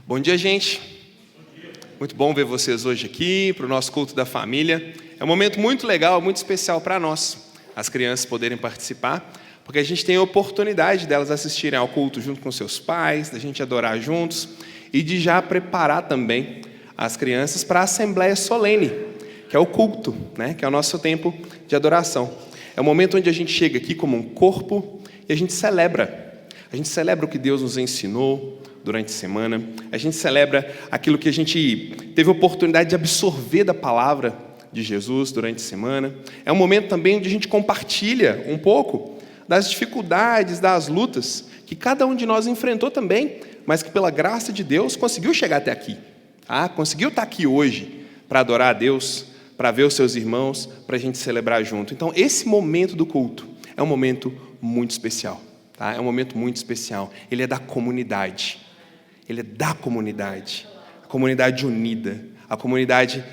Bom dia, gente. Muito bom ver vocês hoje aqui para o nosso culto da família. É um momento muito legal, muito especial para nós, as crianças poderem participar, porque a gente tem a oportunidade delas assistirem ao culto junto com seus pais, da gente adorar juntos e de já preparar também as crianças para a Assembleia Solene, que é o culto, né? Que é o nosso tempo de adoração. É o momento onde a gente chega aqui como um corpo e a gente celebra. A gente celebra o que Deus nos ensinou durante a semana. A gente celebra aquilo que a gente teve a oportunidade de absorver da palavra de Jesus durante a semana. É um momento também onde a gente compartilha um pouco das dificuldades, das lutas que cada um de nós enfrentou também, mas que pela graça de Deus conseguiu chegar até aqui. Conseguiu estar aqui hoje para adorar a Deus, para ver os seus irmãos, para a gente celebrar junto. Então, esse momento do culto é um momento muito especial. É um momento muito especial. Ele é da comunidade. Ele é da comunidade. A comunidade unida. A comunidade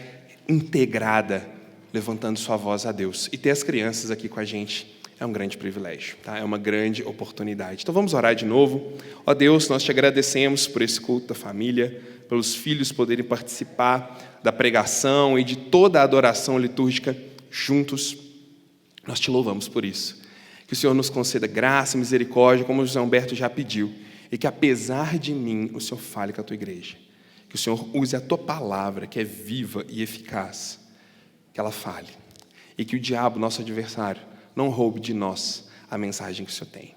integrada, levantando sua voz a Deus. E ter as crianças aqui com a gente é um grande privilégio. É uma grande oportunidade. Então vamos orar de novo. Ó Deus, nós te agradecemos por esse culto da família, pelos filhos poderem participar da pregação e de toda a adoração litúrgica juntos. Nós te louvamos por isso. Que o Senhor nos conceda graça e misericórdia, como o José Humberto já pediu, e que apesar de mim, o Senhor fale com a tua igreja. Que o Senhor use a tua palavra, que é viva e eficaz, que ela fale. E que o diabo, nosso adversário, não roube de nós a mensagem que o Senhor tem.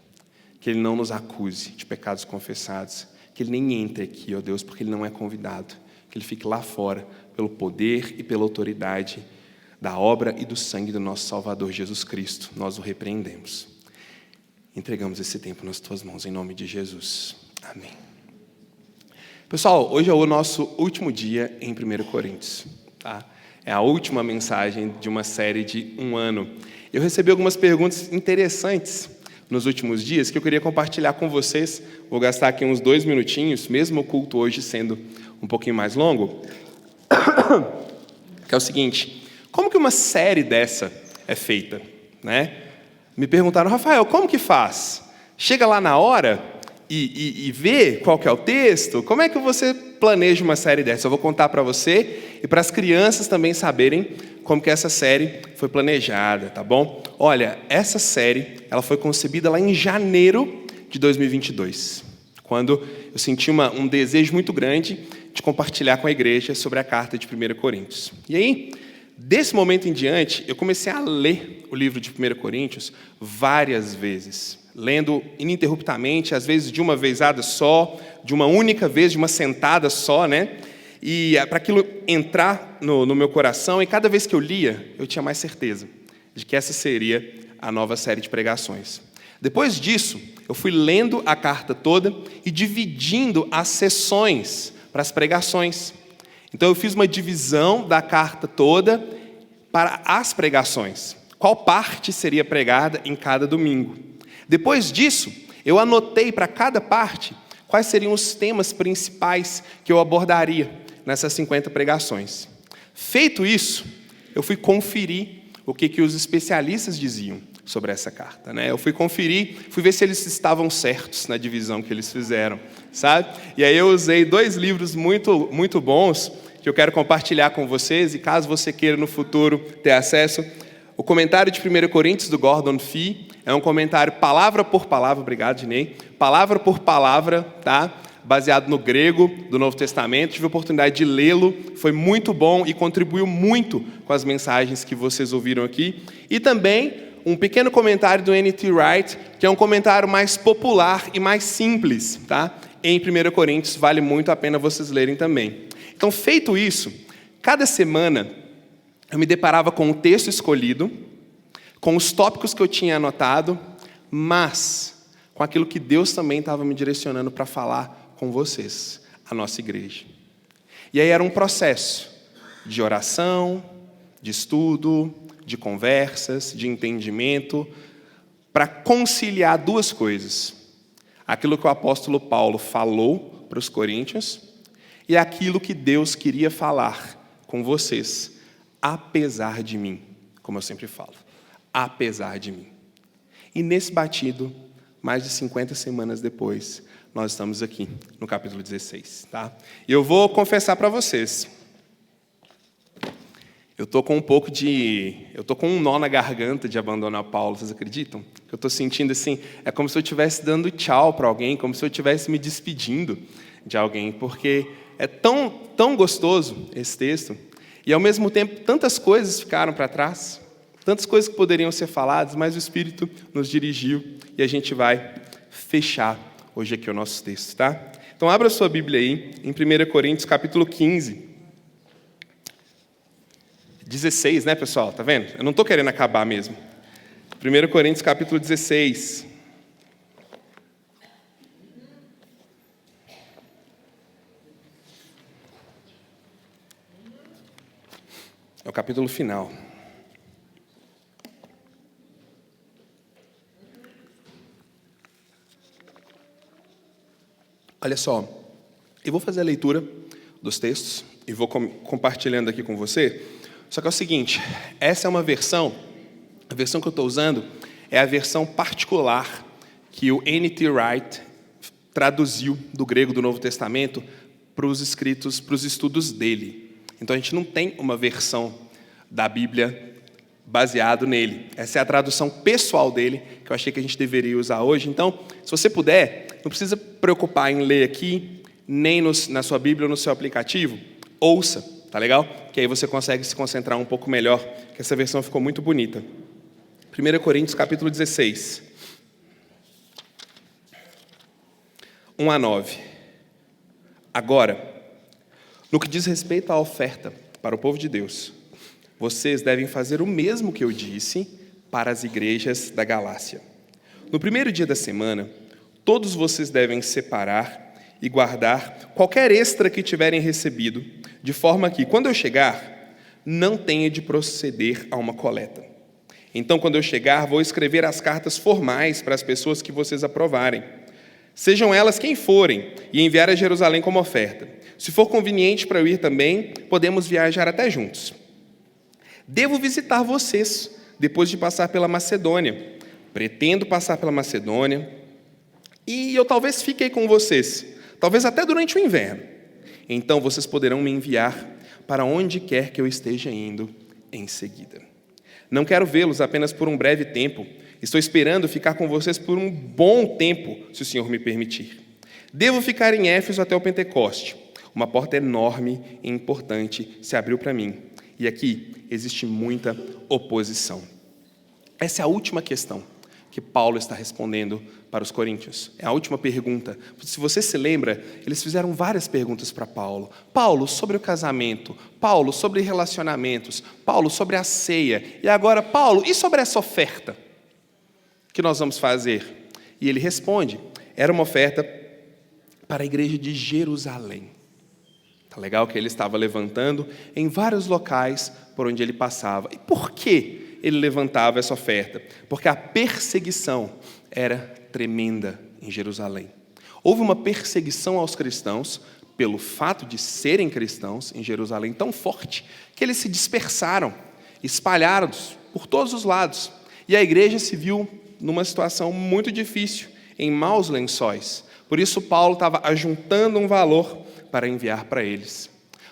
Que ele não nos acuse de pecados confessados, que ele nem entre aqui, ó Deus, porque ele não é convidado. Que ele fique lá fora, pelo poder e pela autoridade da obra e do sangue do nosso Salvador Jesus Cristo. Nós o repreendemos. Entregamos esse tempo nas tuas mãos, em nome de Jesus. Amém. Pessoal, hoje é o nosso último dia em 1 Coríntios. É a última mensagem de uma série de um ano. Eu recebi algumas perguntas interessantes nos últimos dias que eu queria compartilhar com vocês. Vou gastar aqui uns 2 minutinhos, mesmo o culto hoje sendo um pouquinho mais longo. Que é o seguinte: como que uma série dessa é feita, né? Me perguntaram, Rafael, como que faz? Chega lá na hora e vê qual que é o texto? Como é que você planeja uma série dessa? Eu vou contar para você e para as crianças também saberem como que essa série foi planejada, tá bom? Olha, essa série ela foi concebida lá em janeiro de 2022, quando eu senti um desejo muito grande de compartilhar com a igreja sobre a carta de 1 Coríntios. E aí, desse momento em diante, eu comecei a ler o livro de 1 Coríntios várias vezes, lendo ininterruptamente, às vezes de uma vezada só, de uma única vez, de uma sentada só, né? E para aquilo entrar no meu coração, e cada vez que eu lia, eu tinha mais certeza de que essa seria a nova série de pregações. Depois disso, eu fui lendo a carta toda e dividindo as sessões para as pregações. Então eu fiz uma divisão da carta toda para as pregações. Qual parte seria pregada em cada domingo? Depois disso, eu anotei para cada parte quais seriam os temas principais que eu abordaria nessas 50 pregações. Feito isso, eu fui conferir o que os especialistas diziam sobre essa carta, né? Eu fui conferir, fui ver se eles estavam certos na divisão que eles fizeram, sabe? E aí eu usei 2 livros muito, muito bons que eu quero compartilhar com vocês, e caso você queira no futuro ter acesso, o comentário de 1 Coríntios do Gordon Fee é um comentário palavra por palavra, obrigado, Dinei, palavra por palavra, tá? Baseado no grego do Novo Testamento. Tive a oportunidade de lê-lo, foi muito bom e contribuiu muito com as mensagens que vocês ouviram aqui. E também um pequeno comentário do N.T. Wright, que é um comentário mais popular e mais simples, tá? Em 1 Coríntios, vale muito a pena vocês lerem também. Então, feito isso, cada semana eu me deparava com o texto escolhido, com os tópicos que eu tinha anotado, mas com aquilo que Deus também estava me direcionando para falar com vocês, a nossa igreja. E aí era um processo de oração, de estudo, de conversas, de entendimento, para conciliar 2 coisas. Aquilo que o apóstolo Paulo falou para os coríntios e aquilo que Deus queria falar com vocês, apesar de mim, como eu sempre falo, apesar de mim. E nesse batido, mais de 50 semanas depois, nós estamos aqui no capítulo 16. Tá? E eu vou confessar para vocês, eu estou com um nó na garganta de abandonar Paulo, vocês acreditam? Eu estou sentindo assim, é como se eu estivesse dando tchau para alguém, como se eu estivesse me despedindo de alguém, porque é tão gostoso esse texto, e ao mesmo tempo tantas coisas ficaram para trás, tantas coisas que poderiam ser faladas, mas o Espírito nos dirigiu e a gente vai fechar hoje aqui o nosso texto, tá? Então abra sua Bíblia aí, em 1 Coríntios capítulo 15, 16, né, pessoal? Tá vendo? Eu não estou querendo acabar mesmo. 1 Coríntios, capítulo 16. É o capítulo final. Olha só, eu vou fazer a leitura dos textos e vou compartilhando aqui com você. Só que é o seguinte, essa é uma versão, a versão que eu estou usando é a versão particular que o N.T. Wright traduziu do grego do Novo Testamento para os estudos dele. Então a gente não tem uma versão da Bíblia baseado nele. Essa é a tradução pessoal dele, que eu achei que a gente deveria usar hoje. Então, se você puder, não precisa preocupar em ler aqui, nem na sua Bíblia ou no seu aplicativo, ouça. Tá legal? Que aí você consegue se concentrar um pouco melhor, que essa versão ficou muito bonita. 1 Coríntios, capítulo 16. 1-9. Agora, no que diz respeito à oferta para o povo de Deus, vocês devem fazer o mesmo que eu disse para as igrejas da Galácia. No primeiro dia da semana, todos vocês devem separar e guardar qualquer extra que tiverem recebido, de forma que, quando eu chegar, não tenha de proceder a uma coleta. Então, quando eu chegar, vou escrever as cartas formais para as pessoas que vocês aprovarem. Sejam elas quem forem, e enviar a Jerusalém como oferta. Se for conveniente para eu ir também, podemos viajar até juntos. Devo visitar vocês, depois de passar pela Macedônia. Pretendo passar pela Macedônia, e eu talvez fique aí com vocês, talvez até durante o inverno. Então vocês poderão me enviar para onde quer que eu esteja indo em seguida. Não quero vê-los apenas por um breve tempo. Estou esperando ficar com vocês por um bom tempo, se o Senhor me permitir. Devo ficar em Éfeso até o Pentecoste. Uma porta enorme e importante se abriu para mim. E aqui existe muita oposição. Essa é a última questão que Paulo está respondendo para os coríntios. É a última pergunta. Se você se lembra, eles fizeram várias perguntas para Paulo. Paulo, sobre o casamento. Paulo, sobre relacionamentos. Paulo, sobre a ceia. E agora, Paulo, e sobre essa oferta que nós vamos fazer? E ele responde, era uma oferta para a igreja de Jerusalém. Tá legal que ele estava levantando em vários locais por onde ele passava. E por que ele levantava essa oferta? Porque a perseguição era tremenda em Jerusalém. Houve uma perseguição aos cristãos pelo fato de serem cristãos em Jerusalém tão forte que eles se dispersaram, espalhados por todos os lados. E a igreja se viu numa situação muito difícil, em maus lençóis. Por isso Paulo estava ajuntando um valor para enviar para eles.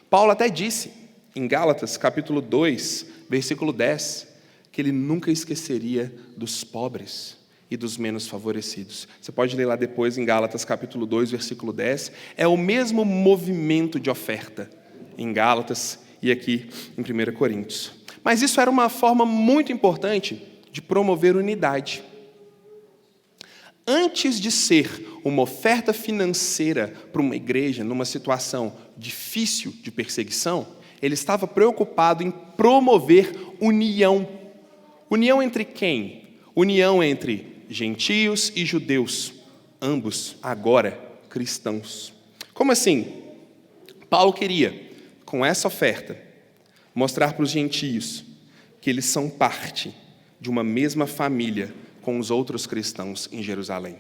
Paulo até disse, em Gálatas, capítulo 2, versículo 10, que ele nunca esqueceria dos pobres e dos menos favorecidos. Você pode ler lá depois em Gálatas, capítulo 2, versículo 10. É o mesmo movimento de oferta em Gálatas e aqui em 1 Coríntios. Mas isso era uma forma muito importante de promover unidade. Antes de ser uma oferta financeira para uma igreja numa situação difícil de perseguição, ele estava preocupado em promover união. União entre quem? União entre gentios e judeus, ambos agora cristãos. Como assim? Paulo queria, com essa oferta, mostrar para os gentios que eles são parte de uma mesma família com os outros cristãos em Jerusalém.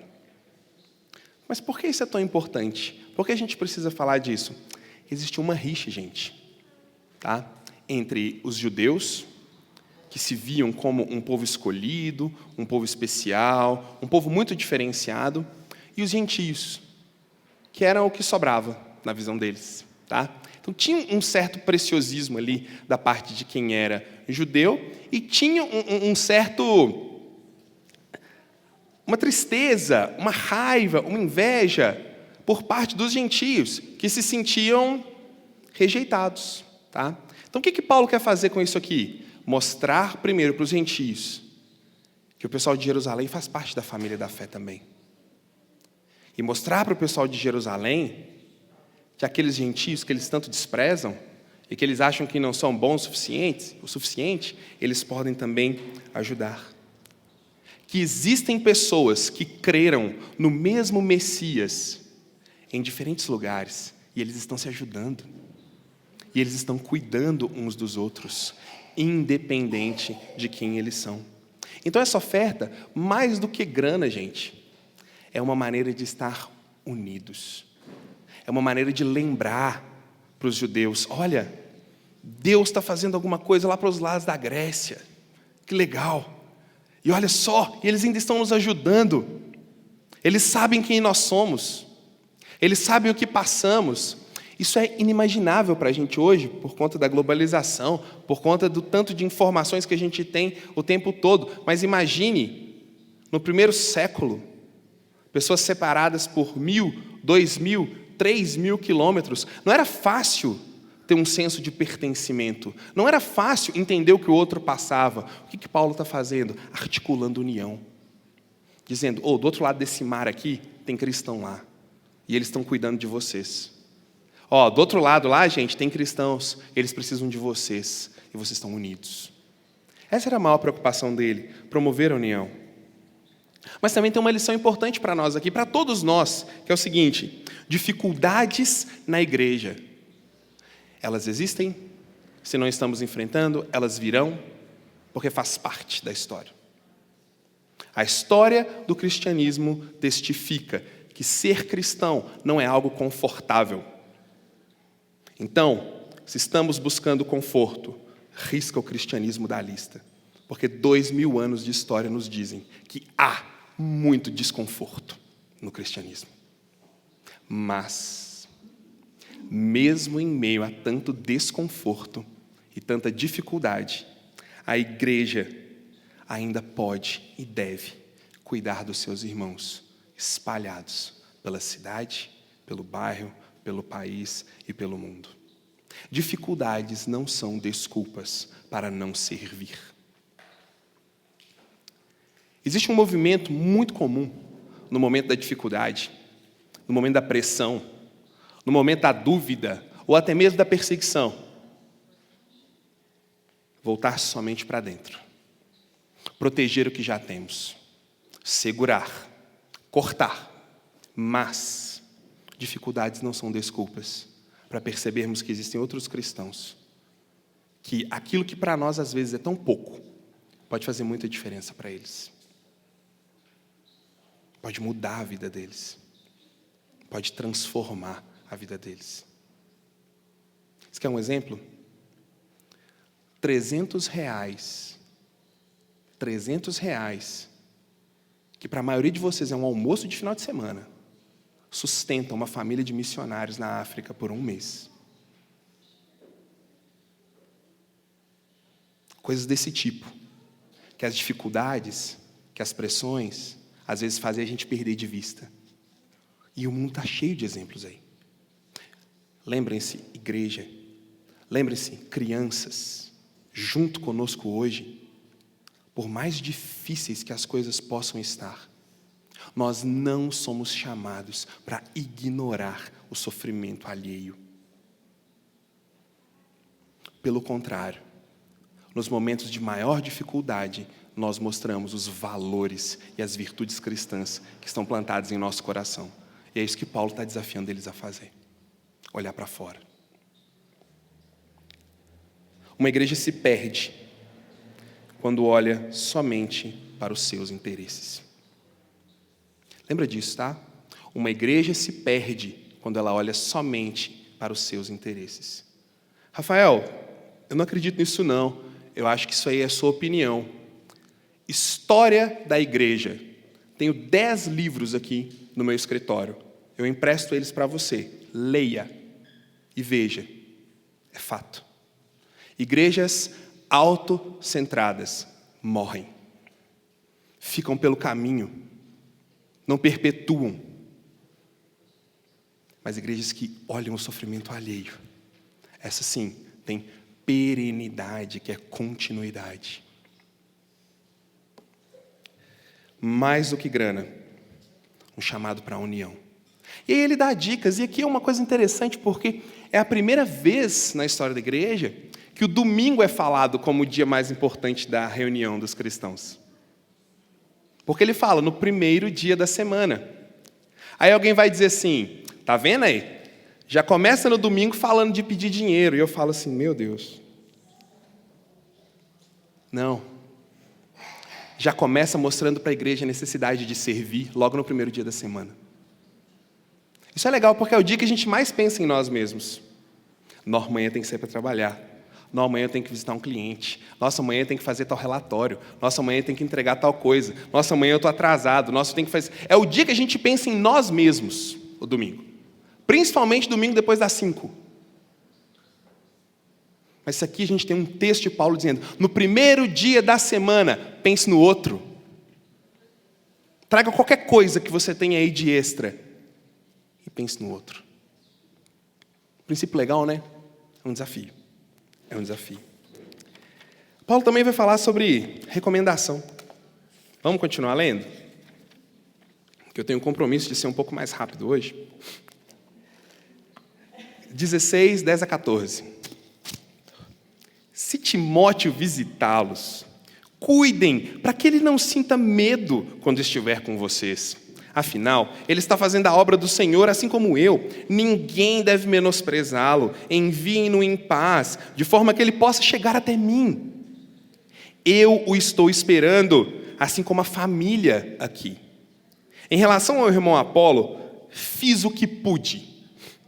Mas por que isso é tão importante? Por que a gente precisa falar disso? Existe uma rixa, gente, tá? Entre os judeus, que se viam como um povo escolhido, um povo especial, um povo muito diferenciado, e os gentios, que eram o que sobrava na visão deles. Tá? Então tinha um certo preciosismo ali da parte de quem era judeu e tinha uma tristeza, uma raiva, uma inveja por parte dos gentios que se sentiam rejeitados. Tá? Então o que Paulo quer fazer com isso aqui? Mostrar primeiro para os gentios que o pessoal de Jerusalém faz parte da família da fé também. E mostrar para o pessoal de Jerusalém que aqueles gentios que eles tanto desprezam e que eles acham que não são bons o suficiente, eles podem também ajudar. Que existem pessoas que creram no mesmo Messias em diferentes lugares e eles estão se ajudando. E eles estão cuidando uns dos outros, independente de quem eles são. Então essa oferta, mais do que grana, gente, é uma maneira de estar unidos. É uma maneira de lembrar para os judeus, olha, Deus está fazendo alguma coisa lá para os lados da Grécia. Que legal. E olha só, eles ainda estão nos ajudando. Eles sabem quem nós somos. Eles sabem o que passamos. Isso é inimaginável para a gente hoje, por conta da globalização, por conta do tanto de informações que a gente tem o tempo todo. Mas imagine, no primeiro século, pessoas separadas por 1.000, 2.000, 3.000 quilômetros. Não era fácil ter um senso de pertencimento. Não era fácil entender o que o outro passava. O que Paulo está fazendo? Articulando união. Dizendo, do outro lado desse mar aqui, tem cristão lá. E eles estão cuidando de vocês. Do outro lado lá, gente, tem cristãos. Eles precisam de vocês. E vocês estão unidos. Essa era a maior preocupação dele, promover a união. Mas também tem uma lição importante para nós aqui, para todos nós, que é o seguinte: dificuldades na igreja. Elas existem, se não estamos enfrentando, elas virão, porque faz parte da história. A história do cristianismo testifica que ser cristão não é algo confortável. Então, se estamos buscando conforto, risca o cristianismo da lista, porque 2.000 anos de história nos dizem que há muito desconforto no cristianismo. Mas, mesmo em meio a tanto desconforto e tanta dificuldade, a igreja ainda pode e deve cuidar dos seus irmãos espalhados pela cidade, pelo bairro, pelo país e pelo mundo. Dificuldades não são desculpas para não servir. Existe um movimento muito comum no momento da dificuldade, no momento da pressão, no momento da dúvida, ou até mesmo da perseguição. Voltar somente para dentro. Proteger o que já temos. Segurar. Cortar. Mas dificuldades não são desculpas para percebermos que existem outros cristãos, que aquilo que para nós às vezes é tão pouco, pode fazer muita diferença para eles. Pode mudar a vida deles. Pode transformar a vida deles. Você quer um exemplo? R$300, que para a maioria de vocês é um almoço de final de semana, sustenta uma família de missionários na África por 1 mês. Coisas desse tipo, que as dificuldades, que as pressões, às vezes fazem a gente perder de vista. E o mundo está cheio de exemplos aí. Lembrem-se, igreja, lembrem-se, crianças, junto conosco hoje, por mais difíceis que as coisas possam estar, nós não somos chamados para ignorar o sofrimento alheio. Pelo contrário, nos momentos de maior dificuldade, nós mostramos os valores e as virtudes cristãs que estão plantados em nosso coração. E é isso que Paulo está desafiando eles a fazer. Olhar para fora. Uma igreja se perde quando olha somente para os seus interesses. Lembra disso, tá? Uma igreja se perde quando ela olha somente para os seus interesses. Rafael, eu não acredito nisso não. Eu acho que isso aí é a sua opinião. História da igreja. Tenho 10 livros aqui no meu escritório. eu empresto eles para você. Leia e veja. É fato. Igrejas autocentradas morrem. Ficam pelo caminho. Não perpetuam. Mas igrejas que olham o sofrimento alheio, essa sim, tem perenidade, que é continuidade. Mais do que grana, um chamado para a união. E aí ele dá dicas, e aqui é uma coisa interessante, porque é a primeira vez na história da igreja que o domingo é falado como o dia mais importante da reunião dos cristãos. Porque ele fala no primeiro dia da semana. Aí alguém vai dizer assim, tá vendo aí? Já começa no domingo falando de pedir dinheiro. E eu falo assim, meu Deus. Não. Já começa mostrando para a igreja a necessidade de servir logo no primeiro dia da semana. Isso é legal porque é o dia que a gente mais pensa em nós mesmos. Nossa, amanhã tem que sair para trabalhar. Nossa, amanhã eu tenho que visitar um cliente. Nossa, amanhã eu tenho que fazer tal relatório. Nossa, amanhã eu tenho que entregar tal coisa. Nossa, amanhã eu estou atrasado. Nossa, eu tenho que fazer... É o dia que a gente pensa em nós mesmos, o domingo. Principalmente domingo depois das 5. Mas aqui a gente tem um texto de Paulo dizendo, no primeiro dia da semana, pense no outro. Traga qualquer coisa que você tenha aí de extra e pense no outro. Princípio legal, né? É um desafio. É um desafio. Paulo também vai falar sobre recomendação. Vamos continuar lendo? Porque eu tenho um compromisso de ser um pouco mais rápido hoje. 16, 10 a 14. Se Timóteo visitá-los, cuidem para que ele não sinta medo quando estiver com vocês. Afinal, ele está fazendo a obra do Senhor assim como eu. Ninguém deve menosprezá-lo. Enviem-no em paz, de forma que ele possa chegar até mim. Eu o estou esperando, assim como a família aqui. Em relação ao irmão Apolo, fiz o que pude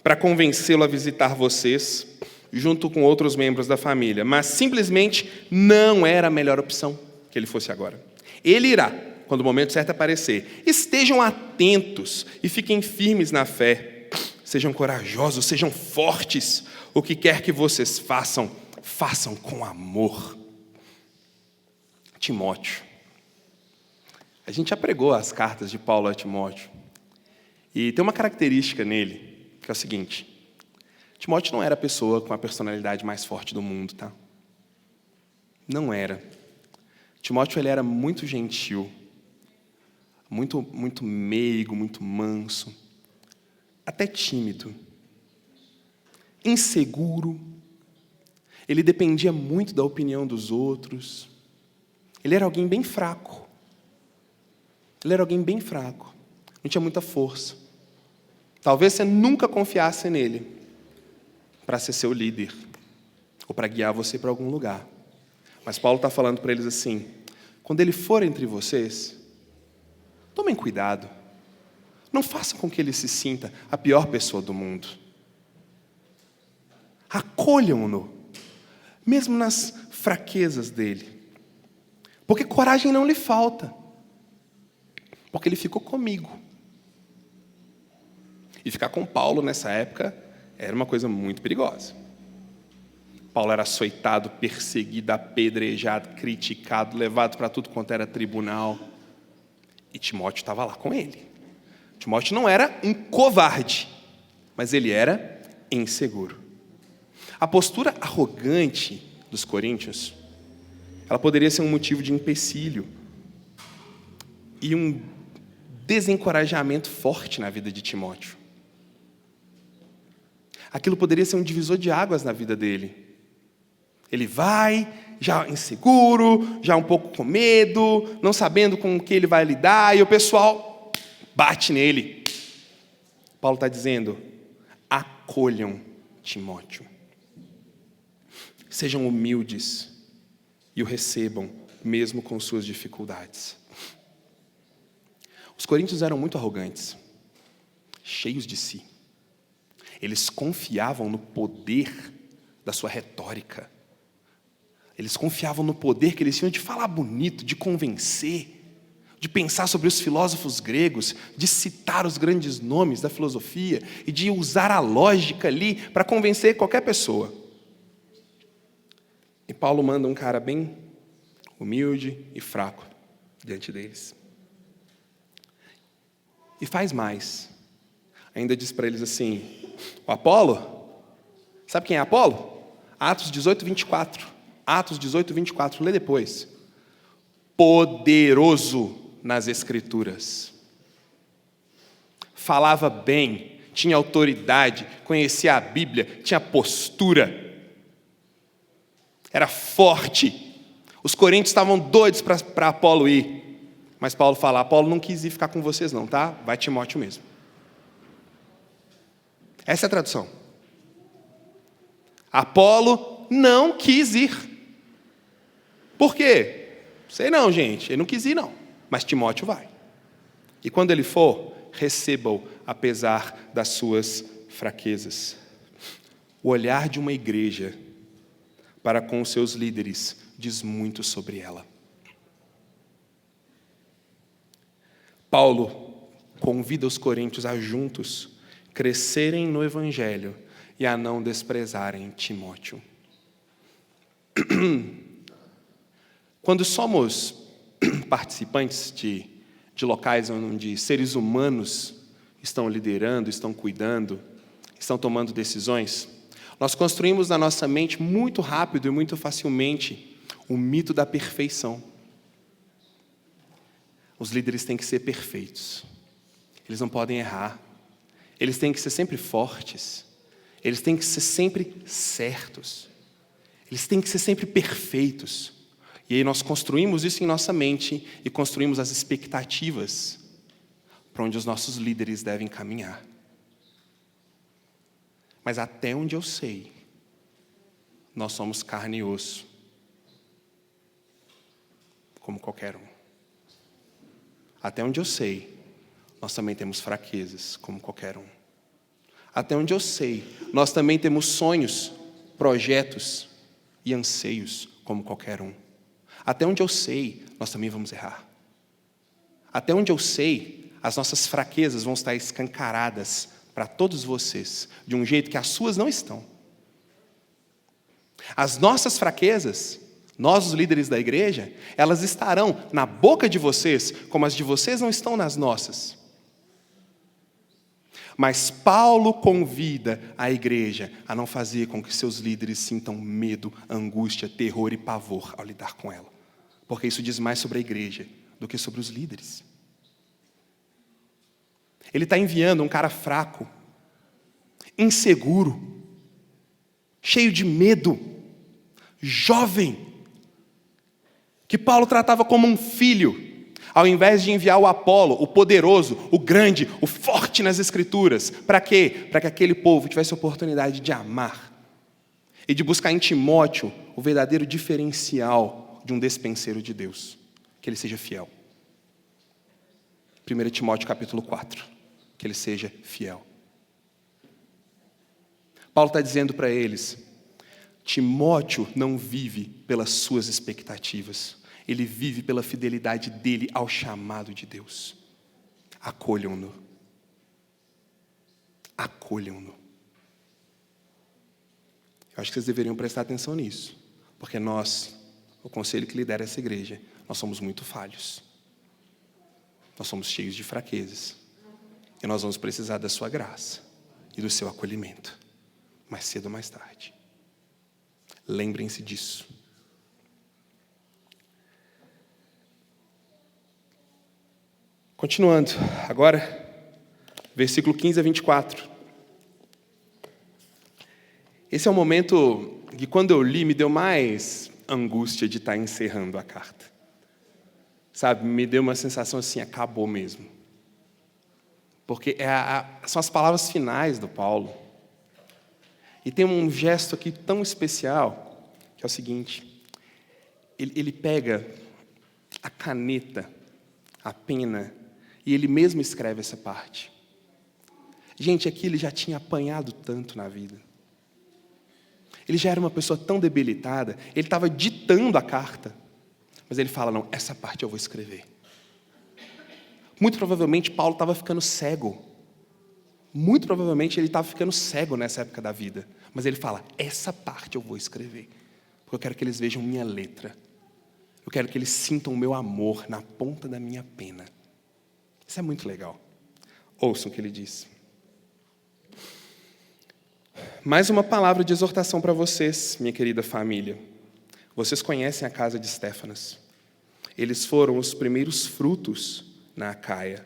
para convencê-lo a visitar vocês, junto com outros membros da família, mas simplesmente não era a melhor opção que ele fosse agora. Ele irá, quando o momento certo aparecer. Estejam atentos e fiquem firmes na fé. Sejam corajosos, sejam fortes. O que quer que vocês façam, façam com amor. Timóteo. A gente já pregou as cartas de Paulo a Timóteo. E tem uma característica nele, que é o seguinte. Timóteo não era a pessoa com a personalidade mais forte do mundo, tá? Não era. Timóteo, ele era muito gentil. Muito meigo, muito manso. Até tímido. Inseguro. Ele dependia muito da opinião dos outros. Ele era alguém bem fraco. Não tinha muita força. Talvez você nunca confiasse nele para ser seu líder ou para guiar você para algum lugar. Mas Paulo está falando para eles assim, quando ele for entre vocês, tomem cuidado. Não façam com que ele se sinta a pior pessoa do mundo. Acolham-no, mesmo nas fraquezas dele. Porque coragem não lhe falta. Porque ele ficou comigo. E ficar com Paulo nessa época era uma coisa muito perigosa. Paulo era açoitado, perseguido, apedrejado, criticado, levado para tudo quanto era tribunal. E Timóteo estava lá com ele. Timóteo não era um covarde, mas ele era inseguro. A postura arrogante dos coríntios, ela poderia ser um motivo de empecilho e um desencorajamento forte na vida de Timóteo. Aquilo poderia ser um divisor de águas na vida dele. Ele vai, já inseguro, já um pouco com medo, não sabendo com o que ele vai lidar, e o pessoal bate nele. Paulo está dizendo, acolham Timóteo. Sejam humildes e o recebam, mesmo com suas dificuldades. Os coríntios eram muito arrogantes, cheios de si. Eles confiavam no poder da sua retórica. Eles confiavam no poder que eles tinham de falar bonito, de convencer. de pensar sobre os filósofos gregos, de citar os grandes nomes da filosofia e de usar a lógica ali para convencer qualquer pessoa. E Paulo manda um cara bem humilde e fraco diante deles. E faz mais. Ainda diz para eles assim, o Apolo, sabe quem é Apolo? Atos 18, 24. Atos 18, 24, lê depois. Poderoso nas Escrituras. Falava bem, tinha autoridade, conhecia a Bíblia, tinha postura. Era forte. Os coríntios estavam doidos para Apolo ir. Mas Paulo fala, Apolo não quis ir ficar com vocês não, tá? Vai Timóteo mesmo. Essa é a tradução. Apolo não quis ir. Por quê? Sei não, gente. Ele não quis ir não. Mas Timóteo vai. E quando ele for, receba-o apesar das suas fraquezas. O olhar de uma igreja para com os seus líderes diz muito sobre ela. Paulo convida os coríntios a juntos crescerem no Evangelho e a não desprezarem Timóteo. Quando somos participantes de locais onde seres humanos estão liderando, estão cuidando, estão tomando decisões, nós construímos na nossa mente muito rápido e muito facilmente o mito da perfeição. Os líderes têm que ser perfeitos. Eles não podem errar. Eles têm que ser sempre fortes. Eles têm que ser sempre certos. Eles têm que ser sempre perfeitos. E aí nós construímos isso em nossa mente e construímos as expectativas para onde os nossos líderes devem caminhar. Mas até onde eu sei, nós somos carne e osso, como qualquer um. Até onde eu sei, nós também temos fraquezas, como qualquer um. Até onde eu sei, nós também temos sonhos, projetos e anseios, como qualquer um. Até onde eu sei, nós também vamos errar. Até onde eu sei, as nossas fraquezas vão estar escancaradas para todos vocês, de um jeito que as suas não estão. As nossas fraquezas, nós, os líderes da igreja, elas estarão na boca de vocês, como as de vocês não estão nas nossas. Mas Paulo convida a igreja a não fazer com que seus líderes sintam medo, angústia, terror e pavor ao lidar com ela. Porque isso diz mais sobre a igreja do que sobre os líderes. Ele está enviando um cara fraco, inseguro, cheio de medo, jovem, que Paulo tratava como um filho, ao invés de enviar o Apolo, o poderoso, o grande, o forte nas Escrituras. Para quê? Para que aquele povo tivesse a oportunidade de amar e de buscar em Timóteo o verdadeiro diferencial de um despenseiro de Deus, que ele seja fiel. 1 Timóteo capítulo 4, que ele seja fiel. Paulo está dizendo para eles, Timóteo não vive pelas suas expectativas, ele vive pela fidelidade dele ao chamado de Deus. Acolham-no. Acolham-no. Eu acho que vocês deveriam prestar atenção nisso, porque nós, o conselho que lidera essa igreja, nós somos muito falhos. Nós somos cheios de fraquezas. E nós vamos precisar da sua graça e do seu acolhimento, mais cedo ou mais tarde. Lembrem-se disso. Continuando, agora, versículo 15 a 24. Esse é o momento que, quando eu li, me deu mais angústia de estar encerrando a carta. Sabe, me deu uma sensação assim, acabou mesmo. Porque são as palavras finais do Paulo. E tem um gesto aqui tão especial, que é o seguinte. Ele pega a caneta, a pena, e ele mesmo escreve essa parte. Gente, aqui ele já tinha apanhado tanto na vida. Ele já era uma pessoa tão debilitada, ele estava ditando a carta. Mas ele fala, não, essa parte eu vou escrever. Muito provavelmente Paulo estava ficando cego. Muito provavelmente ele estava ficando cego nessa época da vida. Mas ele fala, essa parte eu vou escrever. Porque eu quero que eles vejam minha letra. Eu quero que eles sintam o meu amor na ponta da minha pena. Isso é muito legal. Ouçam o que ele diz. Mais uma palavra de exortação para vocês, minha querida família. Vocês conhecem a casa de Estéfanas. Eles foram os primeiros frutos na Acaia.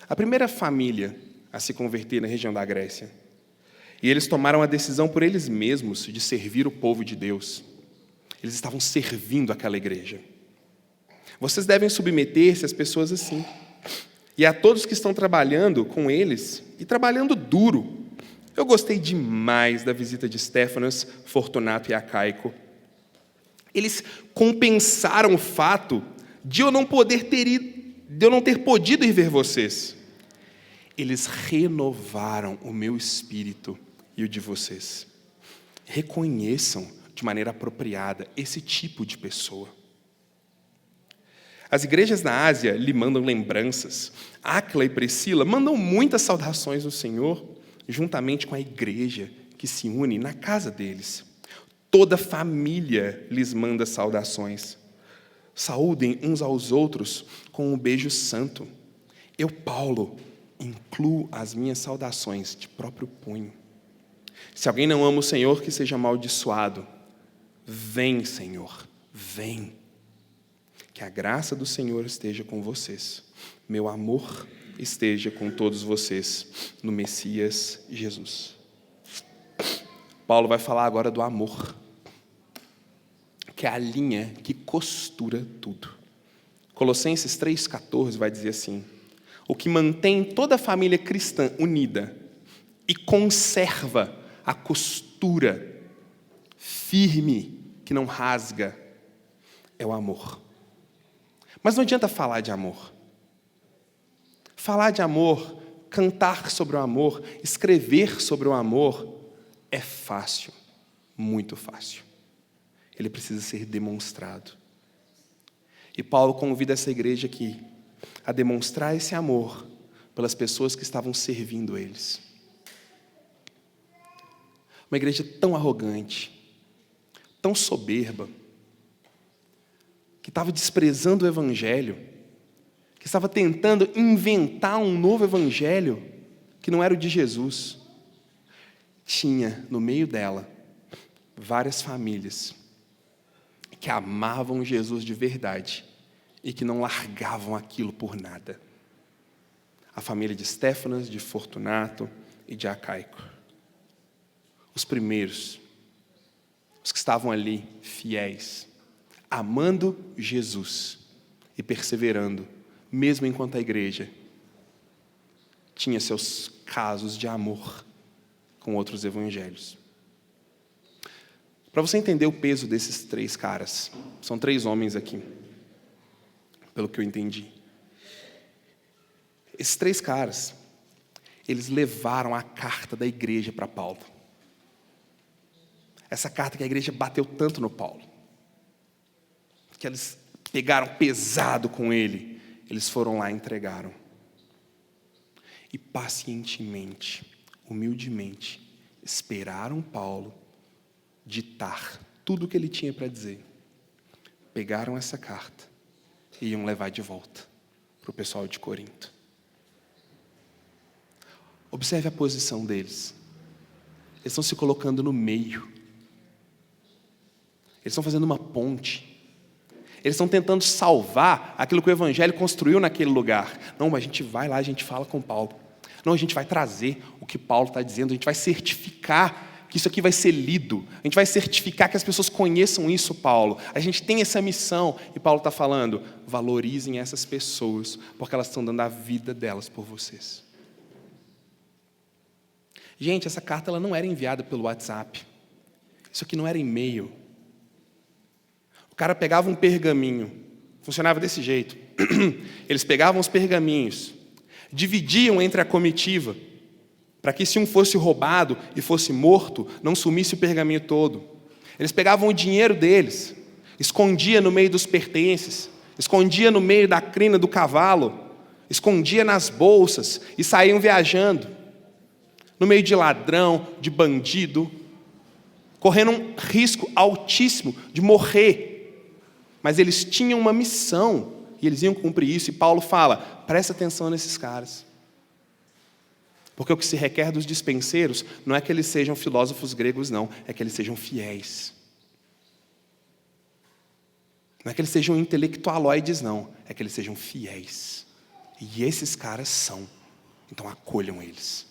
A primeira família a se converter na região da Grécia. E eles tomaram a decisão por eles mesmos de servir o povo de Deus. Eles estavam servindo aquela igreja. Vocês devem submeter-se às pessoas assim. E a todos que estão trabalhando com eles, e trabalhando duro. Eu gostei demais da visita de Estéfanas, Fortunato e Acaico. Eles compensaram o fato de eu não ter podido ir ver vocês. Eles renovaram o meu espírito e o de vocês. Reconheçam de maneira apropriada esse tipo de pessoa. As igrejas na Ásia lhe mandam lembranças. Áquila e Priscila mandam muitas saudações ao Senhor, juntamente com a igreja que se une na casa deles. Toda família lhes manda saudações. Saúdem uns aos outros com um beijo santo. Eu, Paulo, incluo as minhas saudações de próprio punho. Se alguém não ama o Senhor, que seja amaldiçoado. Vem, Senhor, vem. Que a graça do Senhor esteja com vocês. Meu amor esteja com todos vocês no Messias Jesus. Paulo vai falar agora do amor, que é a linha que costura tudo. Colossenses 3,14 vai dizer assim: o que mantém toda a família cristã unida e conserva a costura firme, que não rasga, é o amor. Mas não adianta falar de amor. Falar de amor, cantar sobre o amor, escrever sobre o amor, é fácil, muito fácil. Ele precisa ser demonstrado. E Paulo convida essa igreja aqui a demonstrar esse amor pelas pessoas que estavam servindo eles. Uma igreja tão arrogante, tão soberba, que estava desprezando o evangelho, que estava tentando inventar um novo evangelho que não era o de Jesus. Tinha no meio dela várias famílias que amavam Jesus de verdade e que não largavam aquilo por nada. A família de Estéfanas, de Fortunato e de Acaico. Os primeiros, os que estavam ali fiéis, amando Jesus e perseverando, mesmo enquanto a igreja tinha seus casos de amor com outros evangelhos. Para você entender o peso desses 3 caras, são 3 homens aqui, pelo que eu entendi. Esses 3 caras, eles levaram a carta da igreja para Paulo. Essa carta que a igreja bateu tanto no Paulo, que eles pegaram pesado com ele, eles foram lá e entregaram. E pacientemente, humildemente, esperaram Paulo ditar tudo o que ele tinha para dizer. Pegaram essa carta e iam levar de volta para o pessoal de Corinto. Observe a posição deles. Eles estão se colocando no meio. Eles estão fazendo uma ponte. Eles estão tentando salvar aquilo que o Evangelho construiu naquele lugar. Não, mas a gente vai lá, a gente fala com Paulo. Não, a gente vai trazer o que Paulo está dizendo, a gente vai certificar que isso aqui vai ser lido. A gente vai certificar que as pessoas conheçam isso, Paulo. A gente tem essa missão. E Paulo está falando, valorizem essas pessoas, porque elas estão dando a vida delas por vocês. Gente, essa carta ela não era enviada pelo WhatsApp. Isso aqui não era e-mail. O cara pegava um pergaminho, funcionava desse jeito. Eles pegavam os pergaminhos, dividiam entre a comitiva, para que se um fosse roubado e fosse morto, não sumisse o pergaminho todo. Eles pegavam o dinheiro deles, escondia no meio dos pertences, escondia no meio da crina do cavalo, escondia nas bolsas e saíam viajando, no meio de ladrão, de bandido, correndo um risco altíssimo de morrer. Mas eles tinham uma missão e eles iam cumprir isso. E Paulo fala, presta atenção nesses caras. Porque o que se requer dos dispenseiros não é que eles sejam filósofos gregos, não. É que eles sejam fiéis. Não é que eles sejam intelectualoides, não. É que eles sejam fiéis. E esses caras são. Então acolham eles.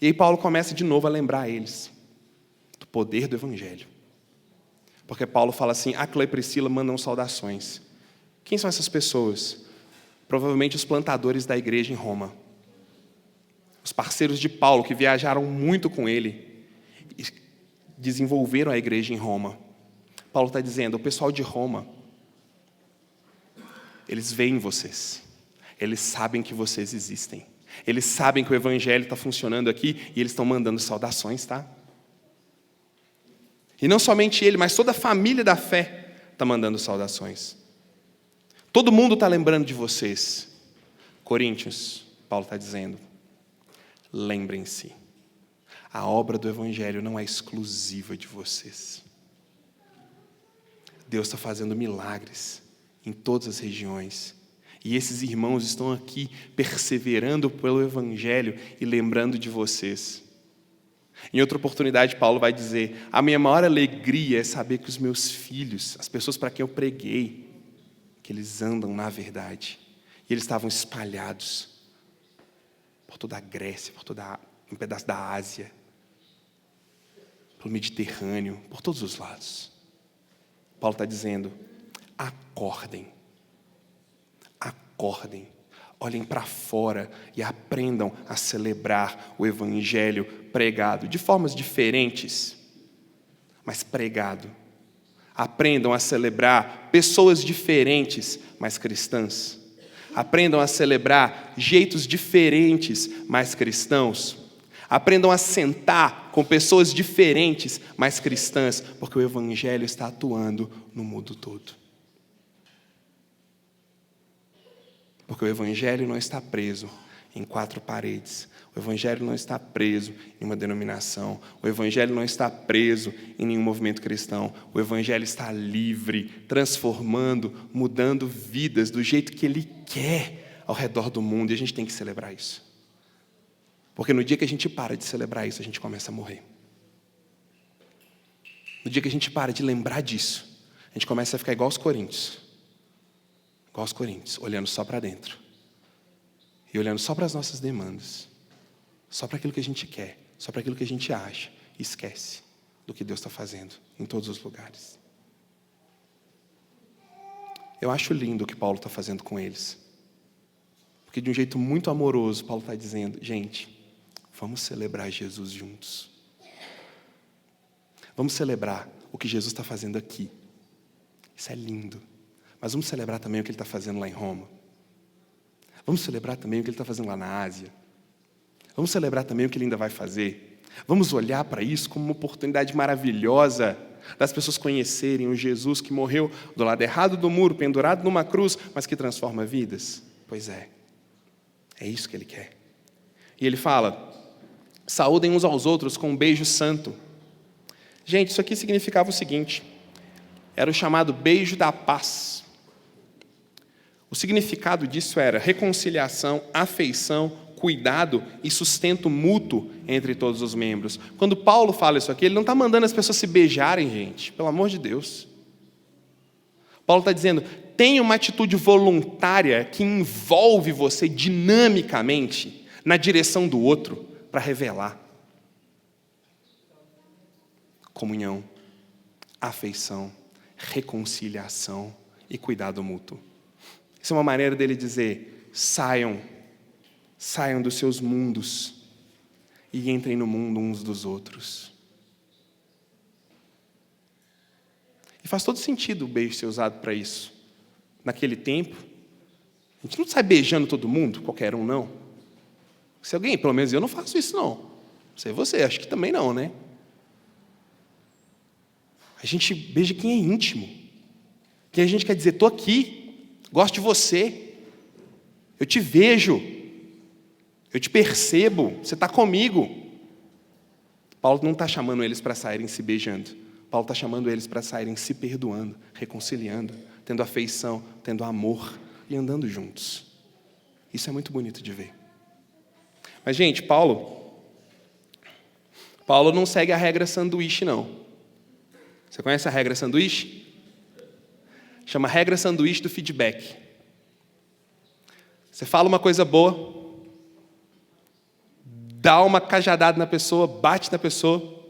E aí Paulo começa de novo a lembrar eles do poder do Evangelho. Porque Paulo fala assim, Áquila e Priscila mandam saudações. Quem são essas pessoas? Provavelmente os plantadores da igreja em Roma. Os parceiros de Paulo, que viajaram muito com ele e desenvolveram a igreja em Roma. Paulo está dizendo, o pessoal de Roma, eles veem vocês. Eles sabem que vocês existem. Eles sabem que o Evangelho está funcionando aqui e eles estão mandando saudações, tá? E não somente ele, mas toda a família da fé está mandando saudações. Todo mundo está lembrando de vocês. Coríntios, Paulo está dizendo, lembrem-se, a obra do Evangelho não é exclusiva de vocês. Deus está fazendo milagres em todas as regiões. E esses irmãos estão aqui perseverando pelo Evangelho e lembrando de vocês. Em outra oportunidade, Paulo vai dizer, a minha maior alegria é saber que os meus filhos, as pessoas para quem eu preguei, que eles andam na verdade. E eles estavam espalhados por toda a Grécia, por um pedaço da Ásia, pelo Mediterrâneo, por todos os lados. Paulo está dizendo, acordem, olhem para fora e aprendam a celebrar o Evangelho pregado, de formas diferentes, mas pregado. Aprendam a celebrar pessoas diferentes, mas cristãs. Aprendam a celebrar jeitos diferentes, mas cristãos. Aprendam a sentar com pessoas diferentes, mas cristãs, porque o Evangelho está atuando no mundo todo. Porque o Evangelho não está preso em 4 paredes. O Evangelho não está preso em uma denominação. O Evangelho não está preso em nenhum movimento cristão. O Evangelho está livre, transformando, mudando vidas do jeito que Ele quer ao redor do mundo. E a gente tem que celebrar isso. Porque no dia que a gente para de celebrar isso, a gente começa a morrer. No dia que a gente para de lembrar disso, a gente começa a ficar igual aos coríntios. Igual aos coríntios, olhando só para dentro. E olhando só para as nossas demandas. Só para aquilo que a gente quer. Só para aquilo que a gente acha. E esquece do que Deus está fazendo em todos os lugares. Eu acho lindo o que Paulo está fazendo com eles. Porque de um jeito muito amoroso, Paulo está dizendo, gente, vamos celebrar Jesus juntos. Vamos celebrar o que Jesus está fazendo aqui. Isso é lindo. Mas vamos celebrar também o que Ele está fazendo lá em Roma. Vamos celebrar também o que Ele está fazendo lá na Ásia. Vamos celebrar também o que Ele ainda vai fazer. Vamos olhar para isso como uma oportunidade maravilhosa das pessoas conhecerem o Jesus que morreu do lado errado do muro, pendurado numa cruz, mas que transforma vidas. Pois é isso que Ele quer. E Ele fala, saúdem uns aos outros com um beijo santo. Gente, isso aqui significava o seguinte, era o chamado beijo da paz. O significado disso era reconciliação, afeição, cuidado e sustento mútuo entre todos os membros. Quando Paulo fala isso aqui, ele não está mandando as pessoas se beijarem, gente, pelo amor de Deus. Paulo está dizendo, tenha uma atitude voluntária que envolve você dinamicamente na direção do outro para revelar. Comunhão, afeição, reconciliação e cuidado mútuo. Isso é uma maneira dele dizer, saiam dos seus mundos e entrem no mundo uns dos outros. E faz todo sentido o beijo ser usado para isso. Naquele tempo, a gente não sai beijando todo mundo, qualquer um não. Se alguém, pelo menos eu não faço isso não. Não sei você, acho que também não, né? A gente beija quem é íntimo. Quem a gente quer dizer, estou aqui, gosto de você. Eu te vejo. Eu te percebo. Você está comigo. Paulo não está chamando eles para saírem se beijando. Paulo está chamando eles para saírem se perdoando, reconciliando, tendo afeição, tendo amor e andando juntos. Isso é muito bonito de ver. Mas, gente, Paulo não segue a regra sanduíche, não. Você conhece a regra sanduíche? Chama regra sanduíche do feedback. Você fala uma coisa boa, dá uma cajadada na pessoa, bate na pessoa,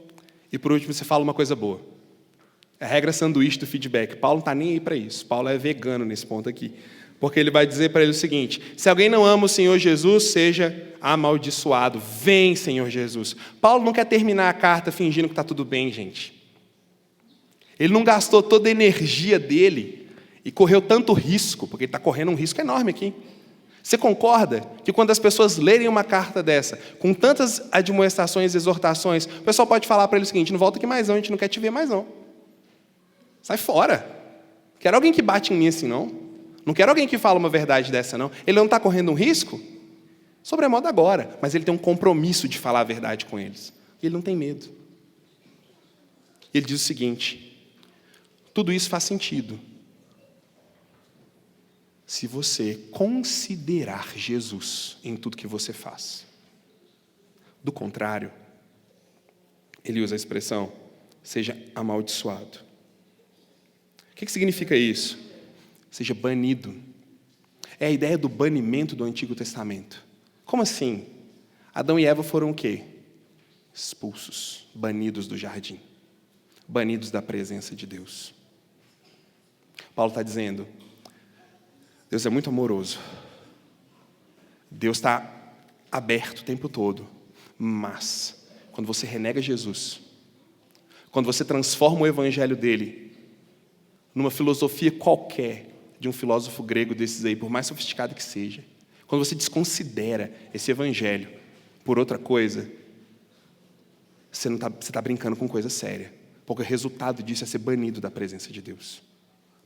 e por último você fala uma coisa boa. É a regra sanduíche do feedback. Paulo não está nem aí para isso. Paulo é vegano nesse ponto aqui. Porque ele vai dizer para ele o seguinte: se alguém não ama o Senhor Jesus, seja amaldiçoado. Vem, Senhor Jesus. Paulo não quer terminar a carta fingindo que está tudo bem, gente. Ele não gastou toda a energia dele e correu tanto risco, porque ele está correndo um risco enorme aqui. Você concorda que quando as pessoas lerem uma carta dessa, com tantas admoestações e exortações, o pessoal pode falar para ele o seguinte: não volta aqui mais não, a gente não quer te ver mais não. Sai fora. Quero alguém que bate em mim assim não. Não quero alguém que fala uma verdade dessa não. Ele não está correndo um risco? Sobremodo agora, mas ele tem um compromisso de falar a verdade com eles. E ele não tem medo. Ele diz o seguinte: tudo isso faz sentido se você considerar Jesus em tudo que você faz. Do contrário, ele usa a expressão, seja amaldiçoado. O que significa isso? Seja banido. É a ideia do banimento do Antigo Testamento. Como assim? Adão e Eva foram o quê? Expulsos, banidos do jardim, banidos da presença de Deus. Paulo está dizendo, Deus é muito amoroso. Deus está aberto o tempo todo. Mas, quando você renega Jesus, quando você transforma o evangelho dele numa filosofia qualquer, de um filósofo grego desses aí, por mais sofisticado que seja, quando você desconsidera esse evangelho por outra coisa, você está brincando com coisa séria. Porque o resultado disso é ser banido da presença de Deus.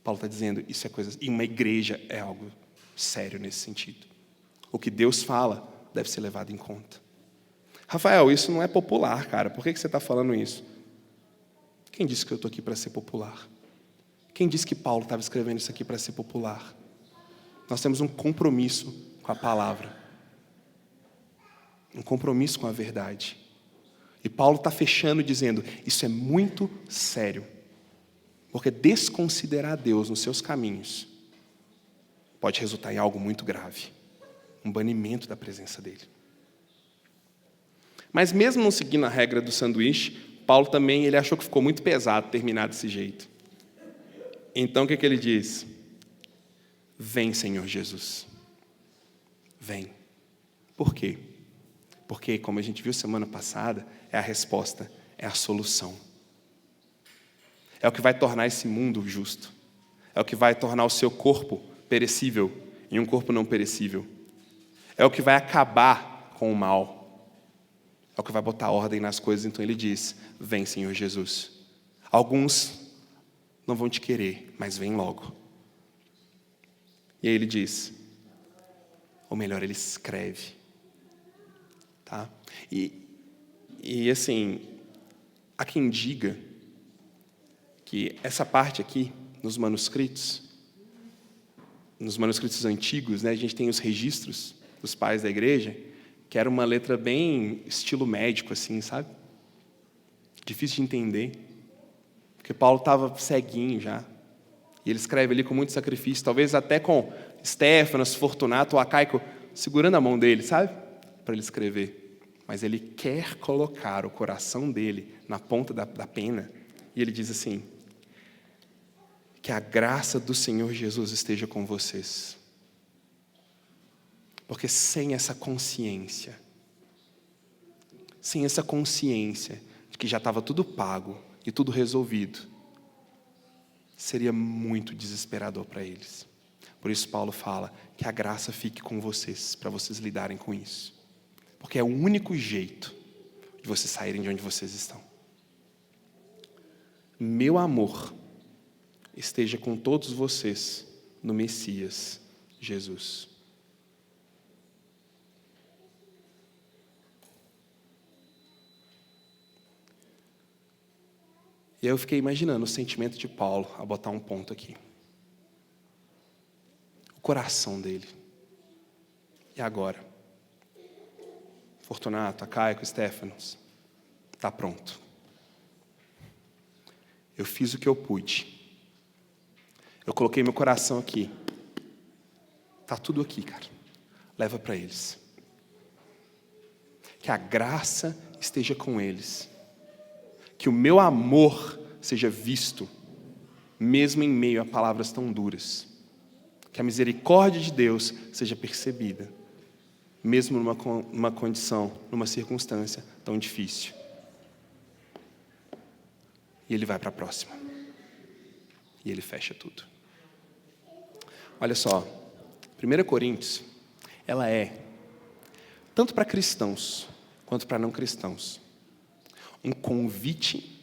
Paulo está dizendo, isso é coisa... E uma igreja é algo sério nesse sentido. O que Deus fala deve ser levado em conta. Rafael, isso não é popular, cara. Por que você está falando isso? Quem disse que eu estou aqui para ser popular? Quem disse que Paulo estava escrevendo isso aqui para ser popular? Nós temos um compromisso com a palavra. Um compromisso com a verdade. E Paulo está fechando dizendo, isso é muito sério. Porque desconsiderar Deus nos seus caminhos pode resultar em algo muito grave. Um banimento da presença dele. Mas mesmo não seguindo a regra do sanduíche, Paulo também ele achou que ficou muito pesado terminar desse jeito. Então o que ele diz? Vem, Senhor Jesus. Vem. Por quê? Porque, como a gente viu semana passada, é a resposta, é a solução. É o que vai tornar esse mundo justo. É o que vai tornar o seu corpo perecível em um corpo não perecível. É o que vai acabar com o mal. É o que vai botar ordem nas coisas. Então ele diz, vem, Senhor Jesus. Alguns não vão te querer, mas vem logo. E aí ele diz, ou melhor, ele escreve. Tá? E assim, há quem diga que essa parte aqui, nos manuscritos antigos, né, a gente tem os registros dos pais da igreja, que era uma letra bem estilo médico, assim, sabe? Difícil de entender. Porque Paulo estava ceguinho já. E ele escreve ali com muito sacrifício, talvez até com Estéfanas, Fortunato, o Acaico, segurando a mão dele, sabe? Para ele escrever. Mas ele quer colocar o coração dele na ponta da pena. E ele diz assim, que a graça do Senhor Jesus esteja com vocês. Porque sem essa consciência de que já estava tudo pago e tudo resolvido, seria muito desesperador para eles. Por isso Paulo fala que a graça fique com vocês, para vocês lidarem com isso. Porque é o único jeito de vocês saírem de onde vocês estão. Meu amor esteja com todos vocês no Messias, Jesus. E aí eu fiquei imaginando o sentimento de Paulo, a botar um ponto aqui. O coração dele. E agora? Fortunato, Acaico, Stefanos, está pronto. Eu fiz o que eu pude. Eu coloquei meu coração aqui. Está tudo aqui, cara. Leva para eles. Que a graça esteja com eles. Que o meu amor seja visto, mesmo em meio a palavras tão duras. Que a misericórdia de Deus seja percebida, mesmo numa condição, numa circunstância tão difícil. E ele vai para a próxima. E ele fecha tudo. Olha só, 1 Coríntios, ela é, tanto para cristãos, quanto para não cristãos, um convite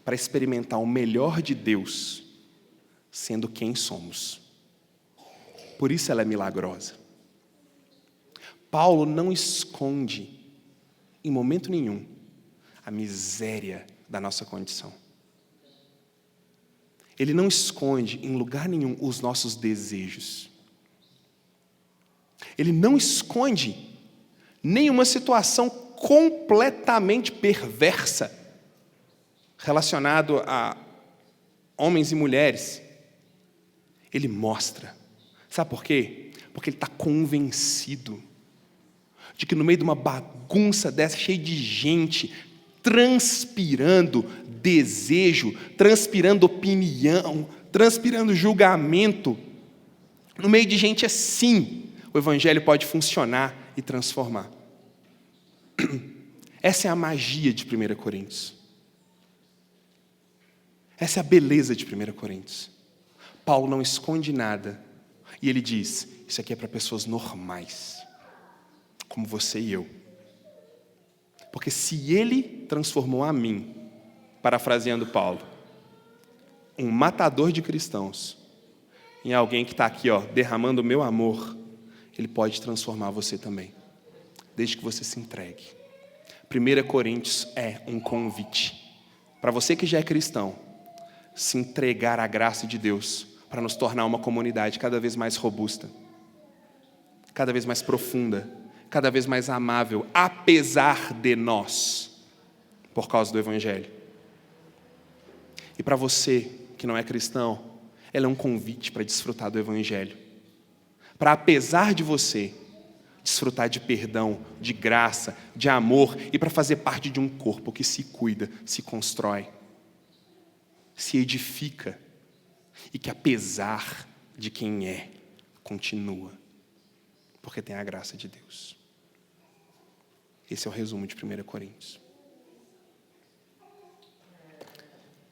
para experimentar o melhor de Deus, sendo quem somos. Por isso ela é milagrosa. Paulo não esconde, em momento nenhum, a miséria da nossa condição. Ele não esconde, em lugar nenhum, os nossos desejos. Ele não esconde nenhuma situação completamente perversa relacionado a homens e mulheres. Ele mostra. Sabe por quê? Porque ele está convencido de que no meio de uma bagunça dessa, cheia de gente, transpirando desejo, transpirando opinião, transpirando julgamento, no meio de gente assim, o evangelho pode funcionar e transformar. Essa é a magia de 1 Coríntios. Essa é a beleza de 1 Coríntios. Paulo não esconde nada. E ele diz, isso aqui é para pessoas normais, como você e eu. Porque se ele transformou a mim, parafraseando Paulo, um matador de cristãos, em alguém que está aqui, derramando o meu amor, ele pode transformar você também, desde que você se entregue. 1 Coríntios é um convite para você que já é cristão, se entregar à graça de Deus, para nos tornar uma comunidade cada vez mais robusta, cada vez mais profunda, cada vez mais amável, apesar de nós, por causa do evangelho. E para você que não é cristão, ela é um convite para desfrutar do evangelho, para, apesar de você, desfrutar de perdão, de graça, de amor, e para fazer parte de um corpo que se cuida, se constrói, se edifica, e que apesar de quem é, continua, porque tem a graça de Deus. Esse é o resumo de 1 Coríntios.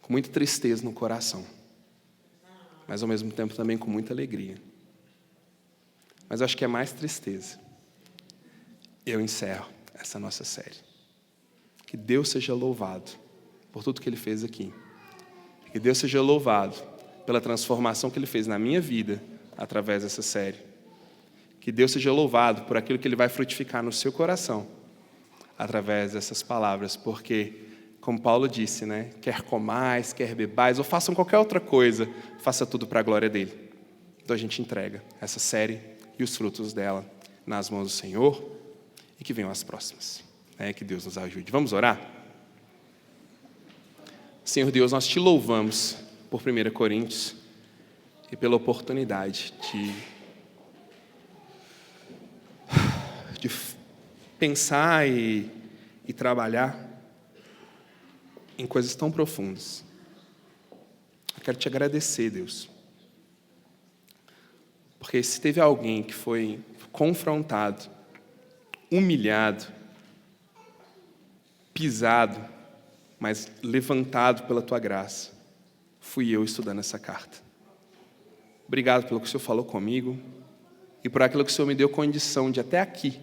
Com muita tristeza no coração, mas ao mesmo tempo também com muita alegria. Mas eu acho que é mais tristeza. Eu encerro essa nossa série. Que Deus seja louvado por tudo que Ele fez aqui. Que Deus seja louvado pela transformação que Ele fez na minha vida através dessa série. Que Deus seja louvado por aquilo que Ele vai frutificar no seu coração através dessas palavras, porque, como Paulo disse, quer comais, quer bebais, ou façam qualquer outra coisa, faça tudo para a glória dEle. Então a gente entrega essa série e os frutos dela nas mãos do Senhor, e que venham as próximas. Que Deus nos ajude. Vamos orar? Senhor Deus, nós te louvamos por 1 Coríntios e pela oportunidade de pensar e trabalhar em coisas tão profundas. Eu quero te agradecer, Deus, porque se teve alguém que foi confrontado, humilhado, pisado, mas levantado pela tua graça, fui eu estudando essa carta. Obrigado pelo que o Senhor falou comigo e por aquilo que o Senhor me deu condição de até aqui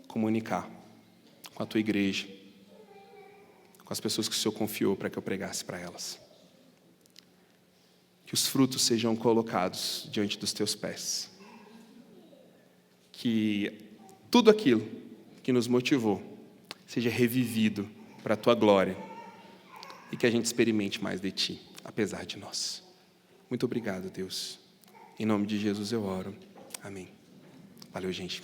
comunicar com a tua igreja, com as pessoas que o Senhor confiou para que eu pregasse para elas. Que os frutos sejam colocados diante dos teus pés. Que tudo aquilo que nos motivou seja revivido para a tua glória e que a gente experimente mais de Ti, apesar de nós. Muito obrigado, Deus. Em nome de Jesus eu oro. Amém. Valeu, gente.